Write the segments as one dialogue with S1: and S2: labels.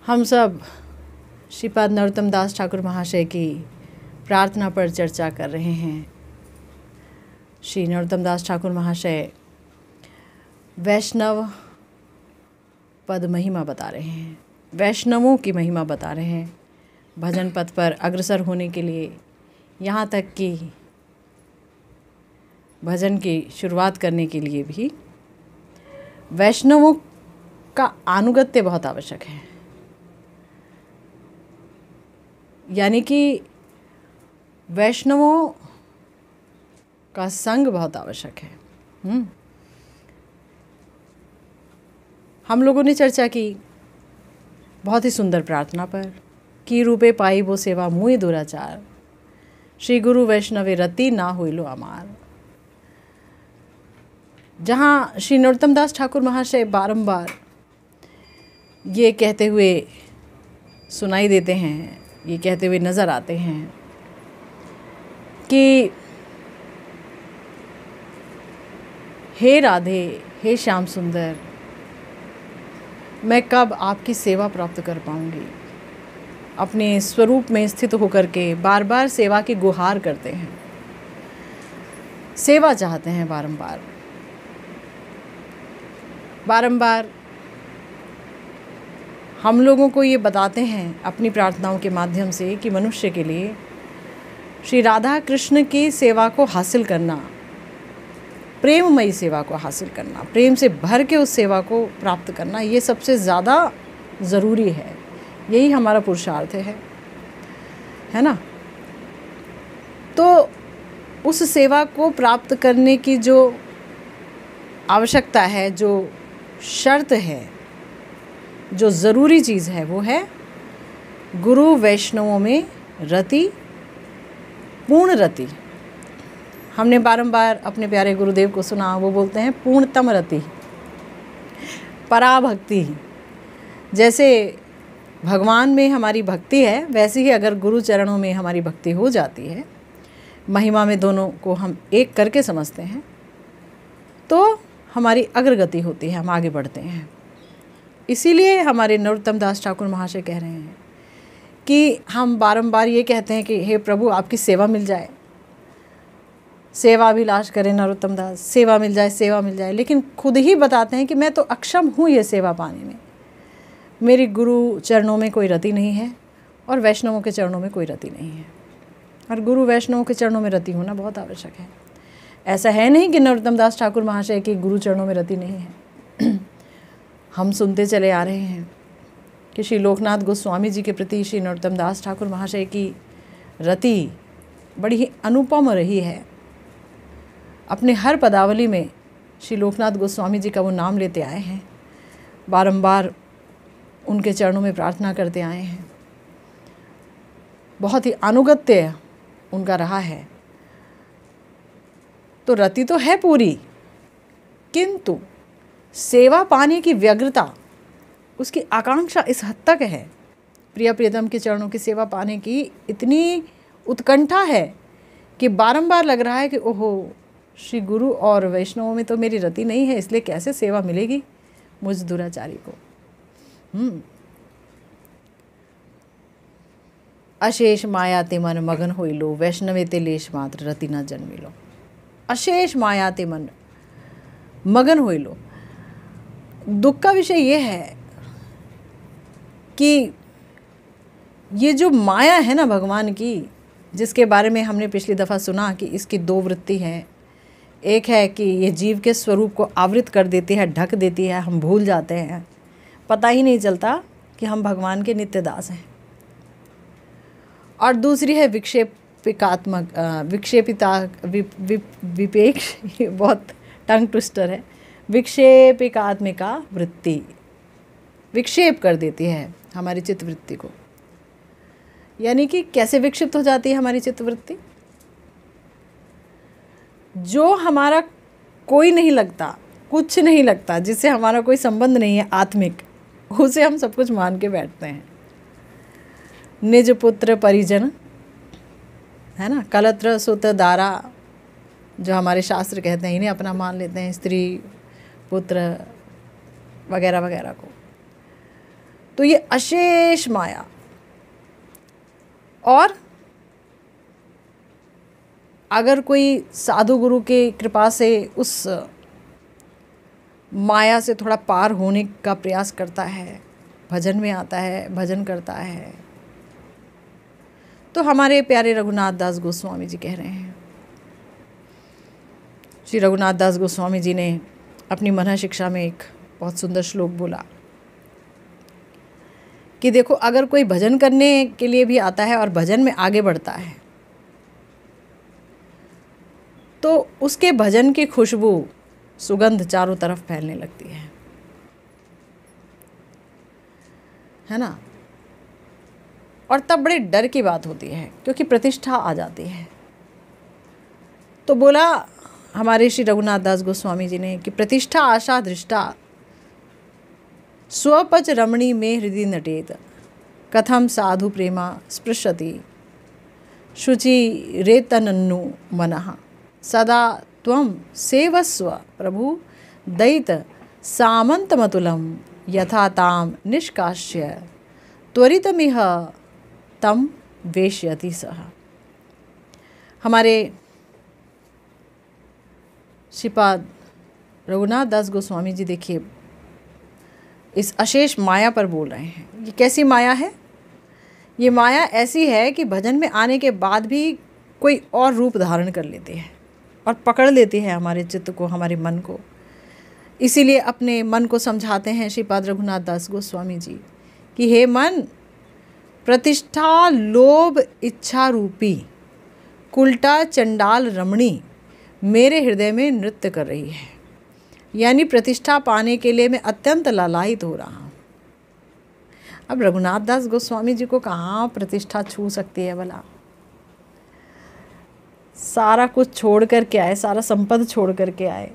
S1: हम सब श्रीपाद नरोत्तम दास ठाकुर महाशय की प्रार्थना पर चर्चा कर रहे हैं। श्री नरोत्तम दास ठाकुर महाशय वैष्णव पद महिमा बता रहे हैं, वैष्णवों की महिमा बता रहे हैं। भजन पथ पर अग्रसर होने के लिए, यहाँ तक कि भजन की शुरुआत करने के लिए भी वैष्णवों का अनुगत्य बहुत आवश्यक है। यानी कि वैष्णवों का संग बहुत आवश्यक है। हम लोगों ने चर्चा की बहुत ही सुंदर प्रार्थना पर कि रूपे पाई वो सेवा मुँह दुराचार, श्री गुरु वैष्णवे रति ना हुई लो अमार। जहाँ श्री नरोत्तम दास ठाकुर महाशय बारंबार ये कहते हुए सुनाई देते हैं, ये कहते हुए नज़र आते हैं कि हे राधे, हे श्याम सुंदर, मैं कब आपकी सेवा प्राप्त कर पाऊंगी। अपने स्वरूप में स्थित होकर के बार बार सेवा की गुहार करते हैं, सेवा चाहते हैं बारंबार बारंबार। हम लोगों को ये बताते हैं अपनी प्रार्थनाओं के माध्यम से कि मनुष्य के लिए श्री राधा कृष्ण की सेवा को हासिल करना, प्रेममयी सेवा को हासिल करना, प्रेम से भर के उस सेवा को प्राप्त करना, ये सबसे ज़्यादा ज़रूरी है। यही हमारा पुरुषार्थ है ना। तो उस सेवा को प्राप्त करने की जो आवश्यकता है, जो शर्त है, जो ज़रूरी चीज़ है, वो है गुरु वैष्णवों में रति, पूर्ण रति। हमने बारंबार अपने प्यारे गुरुदेव को सुना, वो बोलते हैं पूर्णतम रति, पराभक्ति। जैसे भगवान में हमारी भक्ति है, वैसे ही अगर गुरु चरणों में हमारी भक्ति हो जाती है, महिमा में दोनों को हम एक करके समझते हैं, तो हमारी अग्रगति होती है, हम आगे बढ़ते हैं। इसीलिए हमारे नरोत्तम दास ठाकुर महाशय कह रहे हैं कि हम बारंबार ये कहते हैं कि हे प्रभु, आपकी सेवा मिल जाए, सेवा अभिलाष करें नरोत्तम दास, सेवा मिल जाए, सेवा मिल जाए। लेकिन खुद ही बताते हैं कि मैं तो अक्षम हूँ ये सेवा पाने में। मेरी गुरु चरणों में कोई रति नहीं है और वैष्णवों के चरणों में कोई रति नहीं है। और गुरु वैष्णवों के चरणों में रति होना बहुत आवश्यक है। ऐसा है नहीं कि नरोत्तम दास ठाकुर महाशय की गुरु चरणों में रति नहीं है। हम सुनते चले आ रहे हैं कि श्री लोकनाथ गोस्वामी जी के प्रति श्री नरोत्तम दास ठाकुर महाशय की रति बड़ी ही अनुपम रही है। अपने हर पदावली में श्री लोकनाथ गोस्वामी जी का वो नाम लेते आए हैं, बारंबार उनके चरणों में प्रार्थना करते आए हैं। बहुत ही अनुगत्य उनका रहा है। तो रति तो है पूरी, किंतु सेवा पाने की व्यग्रता, उसकी आकांक्षा इस हद तक है, प्रिय प्रियतम के चरणों की सेवा पाने की इतनी उत्कंठा है कि बारंबार लग रहा है कि ओहो, श्री गुरु और वैष्णवों में तो मेरी रति नहीं है, इसलिए कैसे सेवा मिलेगी मुझ दुराचारी को। अशेष माया ते मन मगन होई लो, वैष्णवे ते लेश मात्र रति न जन्मी लो। अशेष माया ते मन मगन होई लो। दुख का विषय ये है कि ये जो माया है ना भगवान की, जिसके बारे में हमने पिछली दफ़ा सुना कि इसकी दो वृत्ति हैं। एक है कि ये जीव के स्वरूप को आवृत कर देती है, ढक देती है, हम भूल जाते हैं, पता ही नहीं चलता कि हम भगवान के नित्य दास हैं। और दूसरी है विक्षेपिकात्मक, विपेक्ष, बहुत टंग ट्विस्टर है, विक्षेपिकात्मिका वृत्ति, विक्षेप कर देती है हमारी चित्त वृत्ति को। यानी कि कैसे विक्षिप्त हो जाती है हमारी चित्त वृत्ति? जो हमारा कोई नहीं लगता, कुछ नहीं लगता, जिससे हमारा कोई संबंध नहीं है आत्मिक, उसे हम सब कुछ मान के बैठते हैं। निज पुत्र परिजन, है ना, कलत्र सुत दारा, जो हमारे शास्त्र कहते हैं, इन्हें अपना मान लेते हैं, स्त्री पुत्र वगैरह वगैरह को। तो ये अशेष माया, और अगर कोई साधु गुरु के कृपा से उस माया से थोड़ा पार होने का प्रयास करता है, भजन में आता है, भजन करता है, तो हमारे प्यारे रघुनाथ दास गोस्वामी जी कह रहे हैं, श्री रघुनाथ दास गोस्वामी जी ने अपनी मनः शिक्षा में एक बहुत सुंदर श्लोक बोला कि देखो, अगर कोई भजन करने के लिए भी आता है और भजन में आगे बढ़ता है तो उसके भजन की खुशबू, सुगंध चारों तरफ फैलने लगती है ना। और तब बड़े डर की बात होती है क्योंकि प्रतिष्ठा आ जाती है। तो बोला हमारे श्री रघुनाथ दास गोस्वामी जी ने कि प्रतिष्ठा आशा दृष्टा स्वपच रमणी में हृदय नटेत, कथम साधु प्रेमा स्पृशति शुचि रेतनन्नु मनः, सदा त्वं सेवस्व प्रभु दैत सामंतमतुलं, यथा ताम निष्कास्य त्वरितमिह तम वेश्यति सह। हमारे श्रीपाद रघुनाथ दास गोस्वामी जी देखिए इस अशेष माया पर बोल रहे हैं। ये कैसी माया है? ये माया ऐसी है कि भजन में आने के बाद भी कोई और रूप धारण कर लेती है और पकड़ लेती है हमारे चित्त को, हमारे मन को। इसीलिए अपने मन को समझाते हैं श्रीपाद रघुनाथ दास गोस्वामी जी कि हे मन, प्रतिष्ठा लोभ इच्छा रूपी कुलटा चंडाल रमणी मेरे हृदय में नृत्य कर रही है। यानी प्रतिष्ठा पाने के लिए मैं अत्यंत लालायित हो रहा हूँ। अब रघुनाथ दास गोस्वामी जी को कहाँ प्रतिष्ठा छू सकती है भला? सारा कुछ छोड़ कर के आए, सारा संपद छोड़ कर के आए,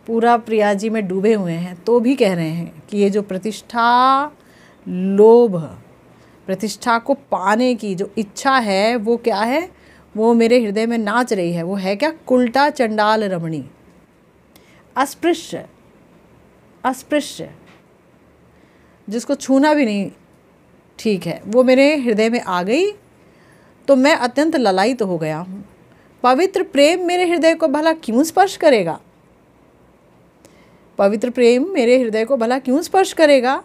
S1: पूरा प्रिया जी में डूबे हुए हैं, तो भी कह रहे हैं कि ये जो प्रतिष्ठा लोभ, प्रतिष्ठा को पाने की जो इच्छा है वो क्या है? वो मेरे हृदय में नाच रही है। वो है क्या? कुलटा चंडाल रमणी, अस्पृश्य, अस्पृश्य, जिसको छूना भी नहीं ठीक है, वो मेरे हृदय में आ गई तो मैं अत्यंत ललायित तो हो गया हूँ। पवित्र प्रेम मेरे हृदय को भला क्यों स्पर्श करेगा? पवित्र प्रेम मेरे हृदय को भला क्यों स्पर्श करेगा?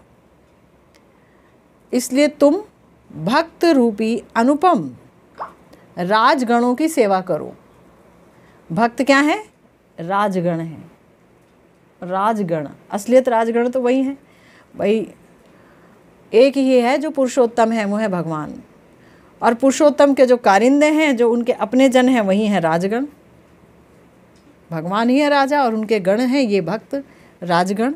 S1: इसलिए तुम भक्त रूपी अनुपम राजगणों की सेवा करो। भक्त क्या है? राजगण है। राजगण, असलियत राजगण तो वही है भाई। एक ही है जो पुरुषोत्तम है, वो है भगवान। और पुरुषोत्तम के जो कारिंदे हैं, जो उनके अपने जन हैं, वही हैं राजगण। भगवान ही है राजा और उनके गण हैं ये भक्त राजगण।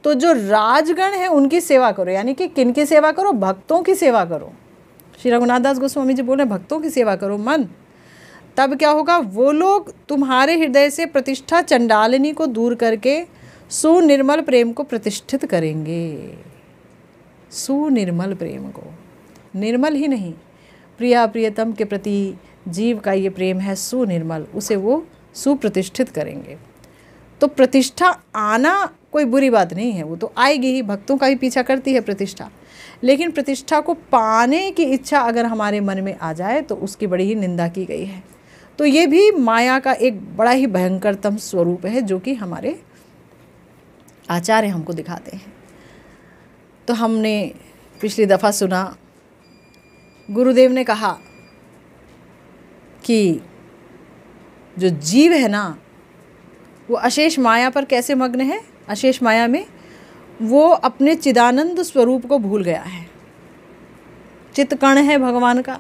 S1: तो जो राजगण है उनकी सेवा करो। यानी कि किन की सेवा करो? भक्तों की सेवा करो। श्री रघुनाथ दास गोस्वामी जी बोले भक्तों की सेवा करो मन। तब क्या होगा? वो लोग तुम्हारे हृदय से प्रतिष्ठा चंडालिनी को दूर करके सुनिर्मल प्रेम को प्रतिष्ठित करेंगे। सुनिर्मल प्रेम को, निर्मल ही नहीं, प्रिया प्रियतम के प्रति जीव का ये प्रेम है सुनिर्मल, उसे वो सुप्रतिष्ठित करेंगे। तो प्रतिष्ठा आना कोई बुरी बात नहीं है, वो तो आएगी ही, भक्तों का भी पीछा करती है प्रतिष्ठा। लेकिन प्रतिष्ठा को पाने की इच्छा अगर हमारे मन में आ जाए तो उसकी बड़ी ही निंदा की गई है। तो ये भी माया का एक बड़ा ही भयंकरतम स्वरूप है जो कि हमारे आचार्य हमको दिखाते हैं। तो हमने पिछली दफ़ा सुना, गुरुदेव ने कहा कि जो जीव है ना वो अशेष माया पर कैसे मग्न है? अशेष माया में वो अपने चिदानंद स्वरूप को भूल गया है। चित्कण है भगवान का,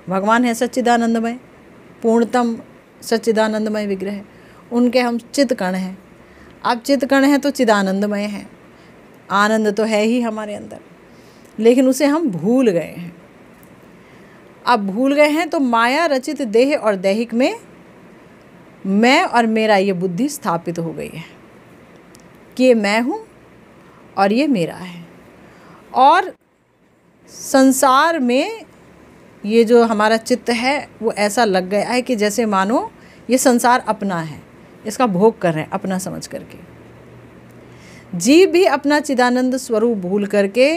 S1: भगवान है सच्चिदानंदमय, पूर्णतम सच्चिदानंदमय विग्रह, उनके हम चित्कण हैं। अब चित्कण हैं तो चिदानंदमय हैं, आनंद तो है ही हमारे अंदर, लेकिन उसे हम भूल गए हैं। अब भूल गए हैं तो माया रचित देह और दैहिक में मैं और मेरा ये बुद्धि स्थापित हो गई है कि ये मैं हूँ और ये मेरा है। और संसार में ये जो हमारा चित्त है वो ऐसा लग गया है कि जैसे मानो ये संसार अपना है, इसका भोग कर रहे हैं अपना समझ करके। जीव भी अपना चिदानंद स्वरूप भूल करके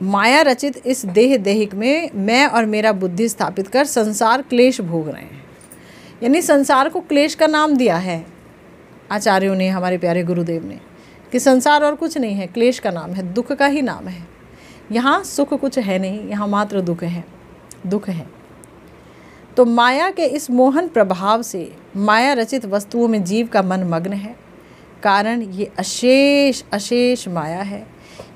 S1: माया रचित इस देह देहिक में मैं और मेरा बुद्धि स्थापित कर संसार क्लेश भोग रहे हैं। यानी संसार को क्लेश का नाम दिया है आचार्यों ने, हमारे प्यारे गुरुदेव ने, कि संसार और कुछ नहीं है, क्लेश का नाम है, दुख का ही नाम है। यहाँ सुख कुछ है नहीं, यहाँ मात्र दुख है। तो माया के इस मोहन प्रभाव से माया रचित वस्तुओं में जीव का मन मग्न है। कारण ये अशेष माया है,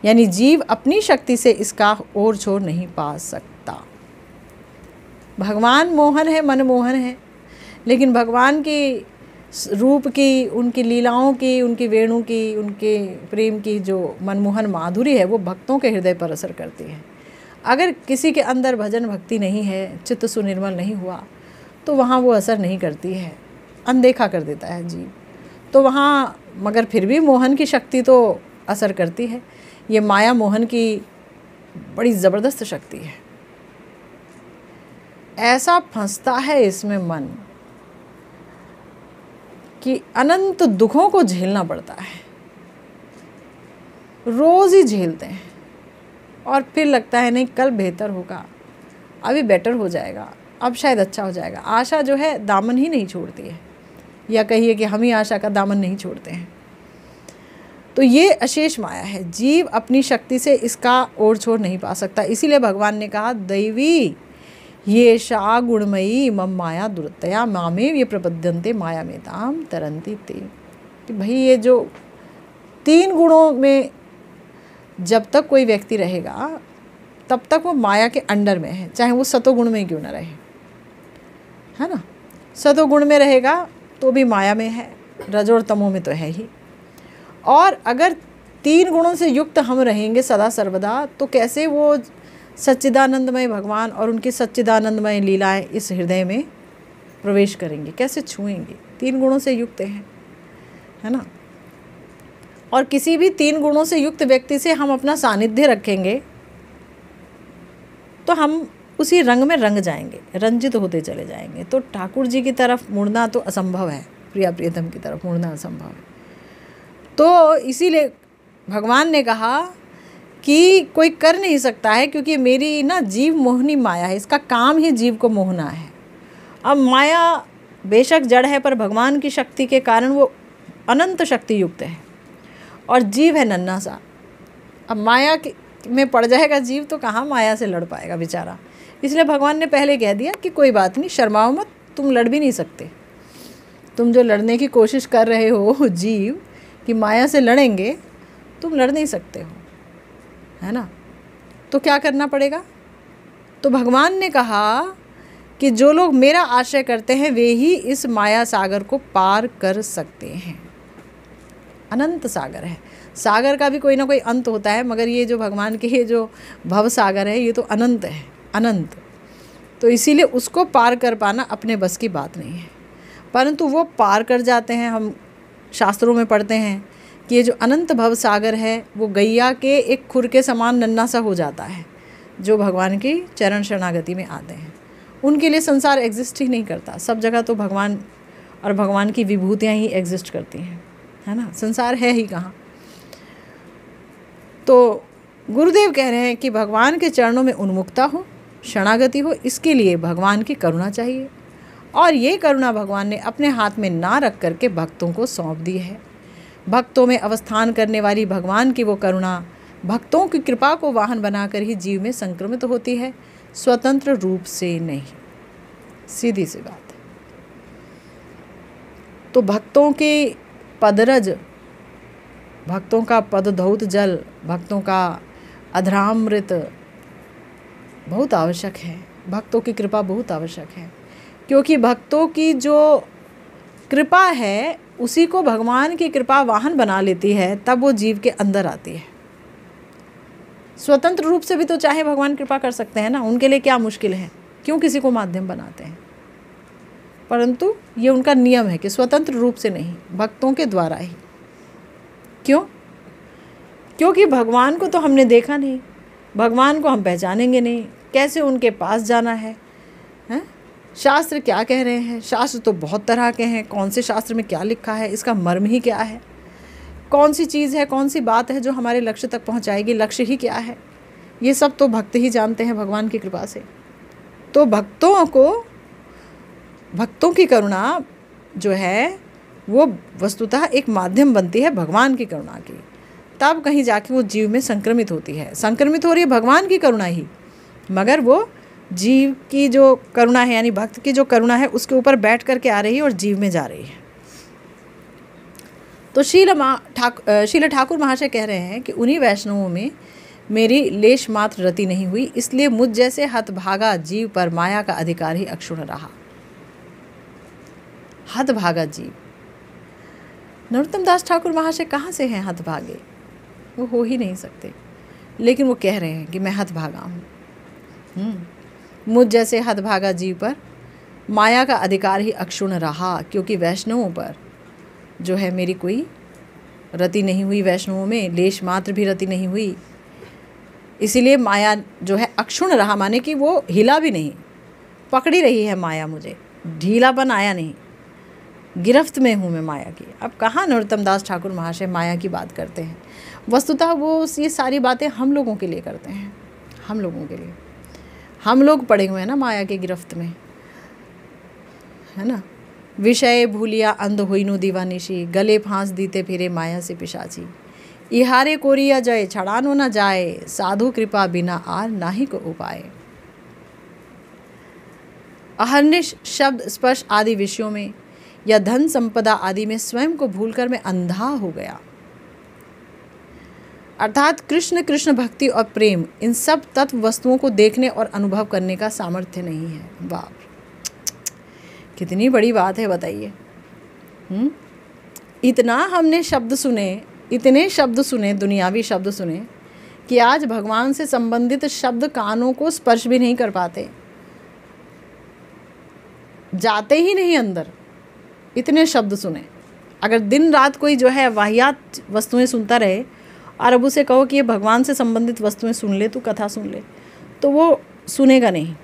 S1: यानी जीव अपनी शक्ति से इसका ओर छोर नहीं पा सकता। भगवान मोहन है, मन मोहन है, लेकिन भगवान की रूप की, उनकी लीलाओं की, उनकी वेणु की, उनके प्रेम की जो मनमोहन माधुरी है वो भक्तों के हृदय पर असर करती है। अगर किसी के अंदर भजन भक्ति नहीं है, चित्त सुनिर्मल नहीं हुआ, तो वहाँ वो असर नहीं करती है, अनदेखा कर देता है जीव। तो वहाँ मगर फिर भी मोहन की शक्ति तो असर करती है। ये माया मोहन की बड़ी ज़बरदस्त शक्ति है। ऐसा फंसता है इसमें मन कि अनंत दुखों को झेलना पड़ता है, रोज़ ही झेलते हैं और फिर लगता है नहीं कल बेहतर होगा, अभी बेटर हो जाएगा, अब शायद अच्छा हो जाएगा। आशा जो है दामन ही नहीं छोड़ती है, या कहिए कि हम ही आशा का दामन नहीं छोड़ते हैं। तो ये अशेष माया है, जीव अपनी शक्ति से इसका ओर छोर नहीं पा सकता। इसीलिए भगवान ने कहा दैवी ये शा गुणमयी मम माया दुरतया मामेव ये प्रपद्यन्ते माया में ताम तरंती ते। कि भाई ये जो 3 गुणों में जब तक कोई व्यक्ति रहेगा तब तक वो माया के अंडर में है, चाहे वो सतोगुण में क्यों ना रहे, है ना। सतोगुण में रहेगा तो भी माया में है, रज और तमो में तो है ही। और अगर 3 गुणों से युक्त हम रहेंगे सदा सर्वदा, तो कैसे वो सच्चिदानंदमय भगवान और उनकी सच्चिदानंदमय लीलाएं इस हृदय में प्रवेश करेंगी, कैसे छुएंगी। 3 गुणों से युक्त हैं, है ना। और किसी भी 3 गुणों से युक्त व्यक्ति से हम अपना सानिध्य रखेंगे तो हम उसी रंग में रंग जाएंगे, रंजित होते चले जाएंगे। तो ठाकुर जी की तरफ मुड़ना तो असंभव है, प्रिया प्रियतम की तरफ मुड़ना असंभव है। तो इसीलिए भगवान ने कहा कि कोई कर नहीं सकता है, क्योंकि मेरी ना जीव मोहनी माया है, इसका काम ही जीव को मोहना है। अब माया बेशक जड़ है, पर भगवान की शक्ति के कारण वो अनंत शक्ति युक्त है, और जीव है नन्हा सा। अब माया में पड़ जाएगा जीव तो कहाँ माया से लड़ पाएगा बेचारा। इसलिए भगवान ने पहले कह दिया कि कोई बात नहीं, शर्माओ मत, तुम लड़ भी नहीं सकते। तुम जो लड़ने की कोशिश कर रहे हो जीव कि माया से लड़ेंगे, तुम लड़ नहीं सकते हो, है ना। तो क्या करना पड़ेगा। तो भगवान ने कहा कि जो लोग मेरा आश्रय करते हैं वे ही इस माया सागर को पार कर सकते हैं। अनंत सागर है, सागर का भी कोई ना कोई अंत होता है, मगर ये जो भगवान के ये जो भव सागर है ये तो अनंत है, अनंत। तो इसीलिए उसको पार कर पाना अपने बस की बात नहीं है, परंतु वो पार कर जाते हैं। हम शास्त्रों में पढ़ते हैं कि ये जो अनंत भव सागर है वो गैया के एक खुर के समान नन्हा सा हो जाता है। जो भगवान की चरण शरणागति में आते हैं उनके लिए संसार एग्जिस्ट ही नहीं करता। सब जगह तो भगवान और भगवान की विभूतियाँ ही एग्जिस्ट करती हैं, है ना। संसार है ही कहाँ। तो गुरुदेव कह रहे हैं कि भगवान के चरणों में उन्मुखता हो, शरणागति हो, इसके लिए भगवान की करुणा चाहिए। और ये करुणा भगवान ने अपने हाथ में ना रख करके भक्तों को सौंप दी है। भक्तों में अवस्थान करने वाली भगवान की वो करुणा भक्तों की कृपा को वाहन बनाकर ही जीव में संक्रमित होती है, स्वतंत्र रूप से नहीं। सीधी सी बात है। तो भक्तों के पदरज, भक्तों का पदधौत जल, भक्तों का अधरामृत बहुत आवश्यक है। भक्तों की कृपा बहुत आवश्यक है, क्योंकि भक्तों की जो कृपा है उसी को भगवान की कृपा वाहन बना लेती है, तब वो जीव के अंदर आती है। स्वतंत्र रूप से भी तो चाहे भगवान कृपा कर सकते हैं ना, उनके लिए क्या मुश्किल है, क्यों किसी को माध्यम बनाते हैं। परंतु ये उनका नियम है कि स्वतंत्र रूप से नहीं, भक्तों के द्वारा ही। क्यों? क्योंकि भगवान को तो हमने देखा नहीं, भगवान को हम पहचानेंगे नहीं, कैसे उनके पास जाना है, हैं? शास्त्र क्या कह रहे हैं, शास्त्र तो बहुत तरह के हैं, कौन से शास्त्र में क्या लिखा है, इसका मर्म ही क्या है, कौन सी चीज़ है, कौन सी बात है जो हमारे लक्ष्य तक पहुंचाएगी, लक्ष्य ही क्या है, ये सब तो भक्त ही जानते हैं भगवान की कृपा से। तो भक्तों की करुणा जो है वो वस्तुतः एक माध्यम बनती है भगवान की करुणा की, तब कहीं जाके वो जीव में संक्रमित होती है। संक्रमित हो रही है भगवान की करुणा ही, मगर वो जीव की जो करुणा है यानी भक्त की जो करुणा है उसके ऊपर बैठ करके आ रही है और जीव में जा रही है। तो शील ठाकुर महाशय कह रहे हैं कि उन्हीं वैष्णवों में मेरी लेश मात्र रति नहीं हुई, इसलिए मुझ जैसे हतभागा जीव पर माया का अधिकार ही अक्षुण्ण रहा। हतभागा जीव, नरोत्तम दास ठाकुर महाशय कहाँ से हैं हतभागे? वो हो ही नहीं सकते, लेकिन वो कह रहे हैं कि मैं हतभागा हूँ। मुझ जैसे हतभागा जीव पर माया का अधिकार ही अक्षुण्ण रहा, क्योंकि वैष्णवों पर जो है मेरी कोई रति नहीं हुई, वैष्णवों में लेश मात्र भी रति नहीं हुई, इसीलिए माया जो है अक्षुण्ण रहा, माने कि वो हिला भी नहीं, पकड़ी रही है माया, मुझे ढीलापन आया नहीं, गिरफ्त में हूँ मैं माया की। अब कहाँ नरोत्तम दास ठाकुर महाशय माया की बात करते हैं, वस्तुतः वो ये सारी बातें हम लोगों के लिए करते हैं, हम लोगों के लिए। हम लोग पड़े हुए हैं ना माया के गिरफ्त में, है ना। विषय भूलिया अंध होइनु दीवानिशी, गले फांस दीते फिरे माया से पिशाची, इहारे कोरिया जय छड़ानो न जाए, साधु कृपा बिना आर नाही को उपाय। अहर्निश शब्द स्पर्श आदि विषयों में या धन संपदा आदि में स्वयं को भूलकर मैं अंधा हो गया। अर्थात कृष्ण, कृष्ण भक्ति और प्रेम, इन सब तत्व वस्तुओं को देखने और अनुभव करने का सामर्थ्य नहीं है। बाप, कितनी बड़ी बात है बताइए। इतना हमने शब्द सुने, इतने शब्द सुने, दुनियावी शब्द सुने, कि आज भगवान से संबंधित शब्द कानों को स्पर्श भी नहीं कर पाते, जाते ही नहीं अंदर। इतने शब्द सुने। अगर दिन रात कोई जो है वाहियात वस्तुएं सुनता रहे और अब उसे कहो कि ये भगवान से संबंधित वस्तुएं सुन ले, तू कथा सुन ले, तो वो सुनेगा नहीं,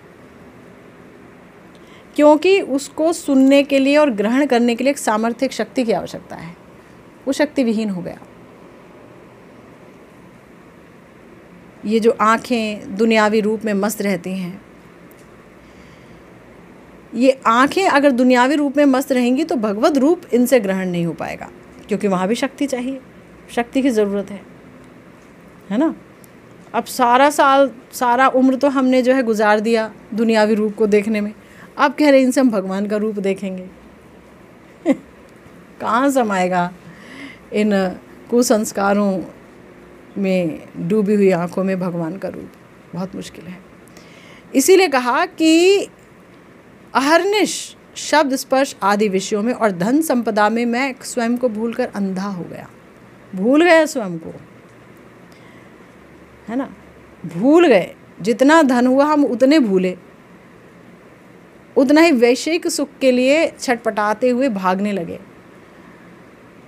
S1: क्योंकि उसको सुनने के लिए और ग्रहण करने के लिए एक सामर्थ्य, एक शक्ति की आवश्यकता है। वो शक्ति विहीन हो गया। ये जो आँखें दुनियावी रूप में मस्त रहती हैं, ये आँखें अगर दुनियावी रूप में मस्त रहेंगी तो भगवत रूप इनसे ग्रहण नहीं हो पाएगा, क्योंकि वहाँ भी शक्ति चाहिए, शक्ति की ज़रूरत है ना। अब सारा उम्र तो हमने जो है गुजार दिया दुनियावी रूप को देखने में, अब कह रहे इनसे हम भगवान का रूप देखेंगे। कहाँ समाएगा इन कुसंस्कारों में डूबी हुई आँखों में भगवान का रूप? बहुत मुश्किल है। इसीलिए कहा कि अहर्निश शब्द स्पर्श आदि विषयों में और धन संपदा में मैं स्वयं को भूलकर अंधा हो गया। भूल गए स्वयं को, है ना, भूल गए। जितना धन हुआ हम उतने भूले, उतना ही वैश्विक सुख के लिए छटपटाते हुए भागने लगे।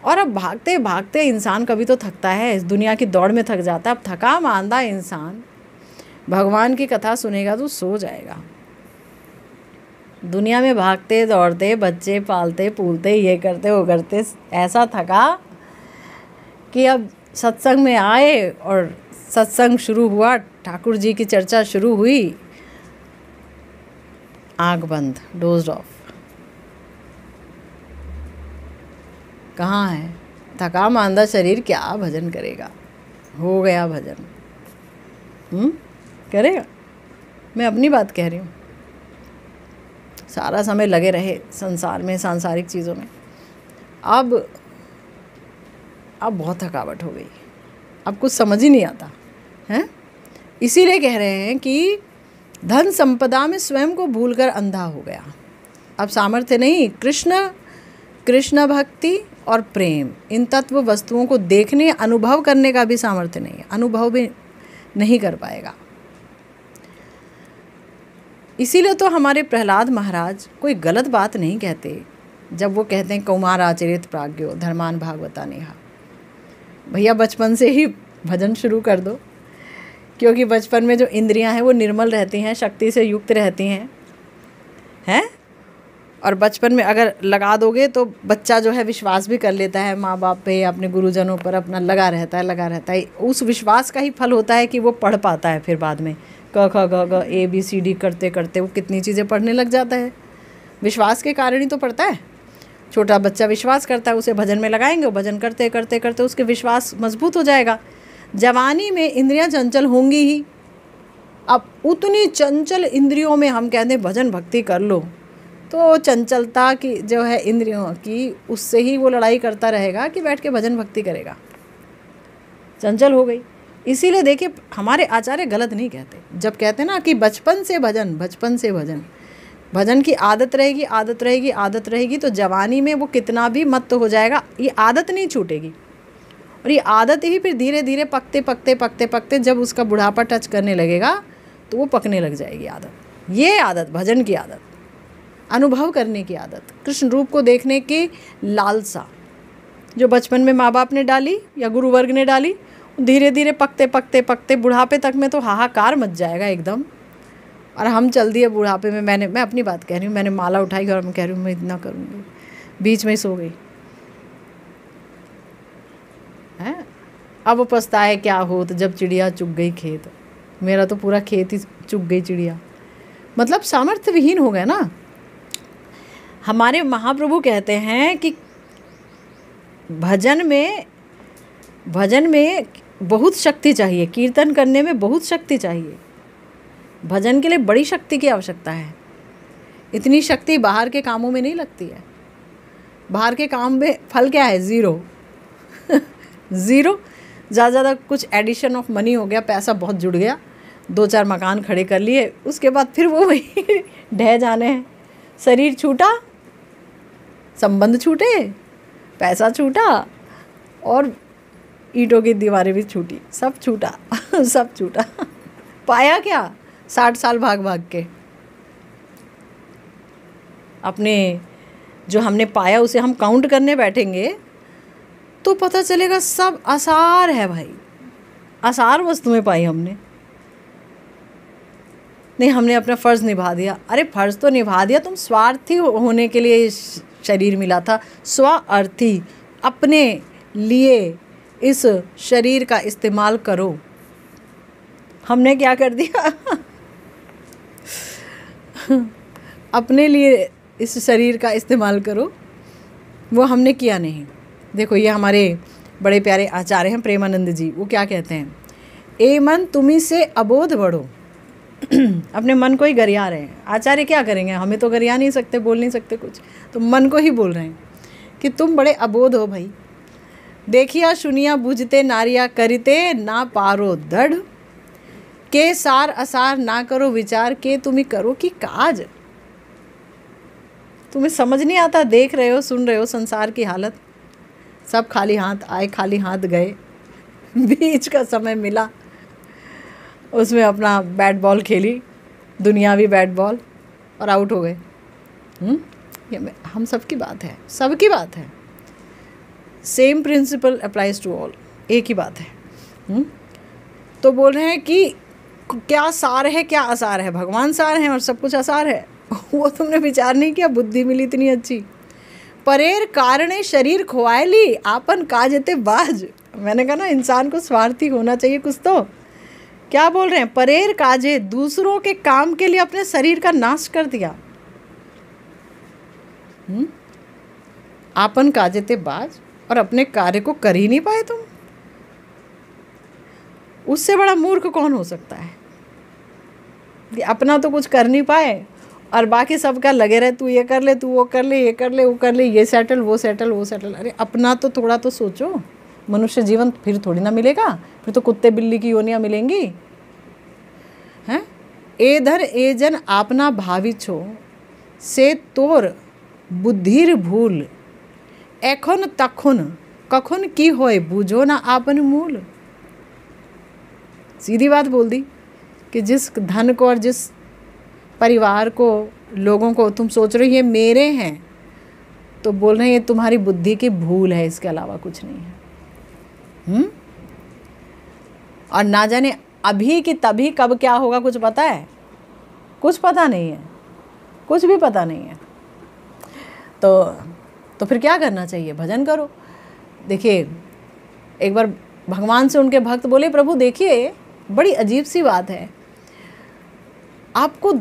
S1: और अब भागते भागते इंसान कभी तो थकता है, इस दुनिया की दौड़ में थक जाता है। अब थका मांदा इंसान भगवान की कथा सुनेगा तो सो जाएगा। दुनिया में भागते दौड़ते, बच्चे पालते पूलते, ये करते वो करते, ऐसा थका कि अब सत्संग में आए और सत्संग शुरू हुआ, ठाकुर जी की चर्चा शुरू हुई, आँख बंद, डोज्ड ऑफ। कहाँ है? थका मांदा शरीर क्या भजन करेगा? हो गया भजन, करेगा? मैं अपनी बात कह रही हूँ। सारा समय लगे रहे संसार में, सांसारिक चीज़ों में, अब बहुत थकावट हो गई, अब कुछ समझ ही नहीं आता है। इसीलिए कह रहे हैं कि धन संपदा में स्वयं को भूलकर अंधा हो गया। अब सामर्थ्य नहीं, कृष्ण भक्ति और प्रेम, इन तत्व वस्तुओं को देखने, अनुभव करने का भी सामर्थ्य नहीं है, अनुभव भी नहीं कर पाएगा। इसीलिए तो हमारे प्रहलाद महाराज कोई गलत बात नहीं कहते जब वो कहते हैं कौमार आचरित प्राज्ञो धर्मान भागवता नेहा। भैया बचपन से ही भजन शुरू कर दो, क्योंकि बचपन में जो इंद्रियां हैं वो निर्मल रहती हैं, शक्ति से युक्त रहती हैं, और बचपन में अगर लगा दोगे तो बच्चा जो है विश्वास भी कर लेता है माँ बाप पे, अपने गुरुजनों पर अपना लगा रहता है। उस विश्वास का ही फल होता है कि वो पढ़ पाता है। फिर बाद में क ख ग घ ABCD करते करते वो कितनी चीज़ें पढ़ने लग जाता है। विश्वास के कारण ही तो पढ़ता है। छोटा बच्चा विश्वास करता है, उसे भजन में लगाएंगे, वो भजन करते करते करते उसके विश्वास मजबूत हो जाएगा। जवानी में इंद्रियां चंचल होंगी ही। अब उतनी चंचल इंद्रियों में हम कहते हैं भजन भक्ति कर लो, तो चंचलता की जो है इंद्रियों की, उससे ही वो लड़ाई करता रहेगा कि बैठ के भजन भक्ति करेगा। चंचल हो गई। इसीलिए देखिए हमारे आचार्य गलत नहीं कहते जब कहते हैं ना कि बचपन से भजन, बचपन से भजन, भजन की आदत रहेगी, आदत रहेगी, आदत रहेगी, तो जवानी में वो कितना भी मत हो जाएगा, ये आदत नहीं छूटेगी। और ये आदत ही फिर धीरे धीरे पकते पकते पकते पकते जब उसका बुढ़ापा टच करने लगेगा तो वो पकने लग जाएगी आदत। ये आदत भजन की आदत, अनुभव करने की आदत, कृष्ण रूप को देखने की लालसा जो बचपन में माँ बाप ने डाली या गुरु वर्ग ने डाली, धीरे धीरे पकते पकते पकते बुढ़ापे तक में तो हाहाकार मच जाएगा एकदम। और हम चल दिए बुढ़ापे में। मैं अपनी बात कह रही हूँ, मैंने माला उठाई और मैं कह रही हूँ मैं इतना करूँगी, बीच में ही सो गई है। अब पछताए क्या होत जब चिड़िया चुग गई खेत। मेरा तो पूरा खेत ही चुग गई चिड़िया, मतलब सामर्थ्य विहीन हो गया ना। हमारे महाप्रभु कहते हैं कि भजन में बहुत शक्ति चाहिए, कीर्तन करने में बहुत शक्ति चाहिए। भजन के लिए बड़ी शक्ति की आवश्यकता है। इतनी शक्ति बाहर के कामों में नहीं लगती है। बाहर के काम में फल क्या है? Zero zero. ज़्यादा कुछ एडिशन ऑफ मनी हो गया, पैसा बहुत जुड़ गया, 2-4 मकान खड़े कर लिए, उसके बाद फिर वो वही ढह जाने हैं। शरीर छूटा, संबंध छूटे, पैसा छूटा और ईंटों की दीवारें भी छूटी, सब छूटा सब छूटा। पाया क्या? 60 साल भाग भाग के अपने जो हमने पाया उसे हम काउंट करने बैठेंगे तो पता चलेगा सब आसार है भाई। आसार वस्तुएं पाई हमने। नहीं, हमने अपना फ़र्ज़ निभा दिया। अरे फ़र्ज़ तो निभा दिया, तुम स्वार्थी होने के लिए शरीर मिला था। स्वार्थी, अपने लिए इस शरीर का इस्तेमाल करो। हमने क्या कर दिया अपने लिए इस शरीर का इस्तेमाल करो, वो हमने किया नहीं। देखो ये हमारे बड़े प्यारे आचार्य हैं प्रेमानंद जी, वो क्या कहते हैं, ए मन तुम्ही से अबोध बढ़ो। अपने मन को ही गरिया रहे हैं। आचार्य क्या करेंगे, हमें तो गरिया नहीं सकते, बोल नहीं सकते कुछ, तो मन को ही बोल रहे हैं कि तुम बड़े अबोध हो भाई। देखिया सुनिया बुझते नारिया करिते ना पारो दृढ़, के सार असार ना करो विचार, के तुम्ही करो कि काज। तुम्हें समझ नहीं आता, देख रहे हो, सुन रहे हो संसार की हालत। सब खाली हाथ आए, खाली हाथ गए। बीच का समय मिला, उसमें अपना बैट बॉल खेली, दुनियावी बैट बॉल, और आउट हो गए। ये हम सबकी बात है, सबकी बात है। Same principle applies to all, एक ही बात है। तो बोल रहे हैं कि क्या सार है, क्या असार है। भगवान सार हैं और सब कुछ असार है। वो तुमने विचार नहीं किया, बुद्धि मिली इतनी अच्छी। परेर कारणे शरीर खोआए ली, आपन काजते बाज। मैंने कहा ना इंसान को स्वार्थी होना चाहिए कुछ तो। क्या बोल रहे हैं, परेर काजे, दूसरों के काम के लिए अपने शरीर का नाश कर दिया। आपन काजते बाज, और अपने कार्य को कर ही नहीं पाए तुम। उससे बड़ा मूर्ख कौन हो सकता है? अपना तो कुछ कर नहीं पाए और बाकी सबका लगे रहे, तू ये कर ले, तू वो कर ले, ये कर ले, वो कर ले, ये सेटल, वो सेटल, वो सेटल। अरे अपना तो थोड़ा तो सोचो। मनुष्य जीवन फिर थोड़ी ना मिलेगा, फिर तो कुत्ते बिल्ली की योनियाँ मिलेंगी हैं। ए धर ए जन आपना भावी छो, से तोर बुद्धिर भूल, एखन तखन कखन की होए, बूझो ना आपन मूल। सीधी बात बोल दी कि जिस धन को और जिस परिवार को, लोगों को तुम सोच रहे हो ये मेरे हैं, तो बोल रहे हैं ये तुम्हारी बुद्धि की भूल है, इसके अलावा कुछ नहीं है। और ना जाने अभी कि तभी कब क्या होगा कुछ पता है? कुछ पता नहीं है, कुछ भी पता नहीं है। तो फिर क्या करना चाहिए? भजन करो। देखिए, एक बार भगवान से उनके भक्त बोले, प्रभु देखिए बड़ी अजीब सी बात है, आपको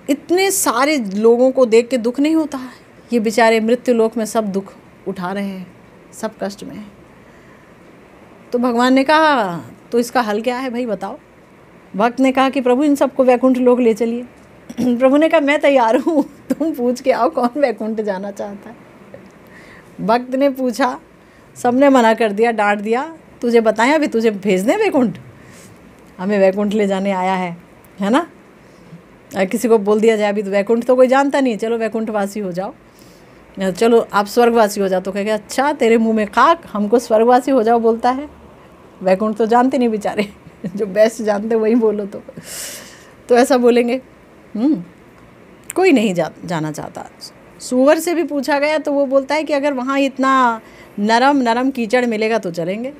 S1: इतने सारे लोगों को देख के दुख नहीं होता है? ये बेचारे मृत्यु लोक में सब दुख उठा रहे हैं, सब कष्ट में हैं। तो भगवान ने कहा तो इसका हल क्या है भाई बताओ? भक्त ने कहा कि प्रभु इन सबको वैकुंठ लोक ले चलिए। प्रभु ने कहा मैं तैयार हूँ, तुम पूछ के आओ कौन वैकुंठ जाना चाहता है। भक्त ने पूछा, सबने मना कर दिया, डांट दिया, तुझे बताएं अभी तुझे भेज दें वैकुंठ? हमें वैकुंठ ले जाने आया है ना? किसी को बोल दिया जाए अभी तो वैकुंठ तो कोई जानता नहीं, चलो वैकुंठवासी हो जाओ, चलो आप स्वर्गवासी हो जाओ। तो कहेगा अच्छा तेरे मुंह में खाक, हमको स्वर्गवासी हो जाओ बोलता है? वैकुंठ तो जानते नहीं बेचारे, जो बेस्ट जानते वही बोलो तो ऐसा बोलेंगे। कोई नहीं जाना चाहता। सूअर से भी पूछा गया तो वो बोलता है कि अगर वहाँ इतना नरम कीचड़ मिलेगा तो चलेंगे।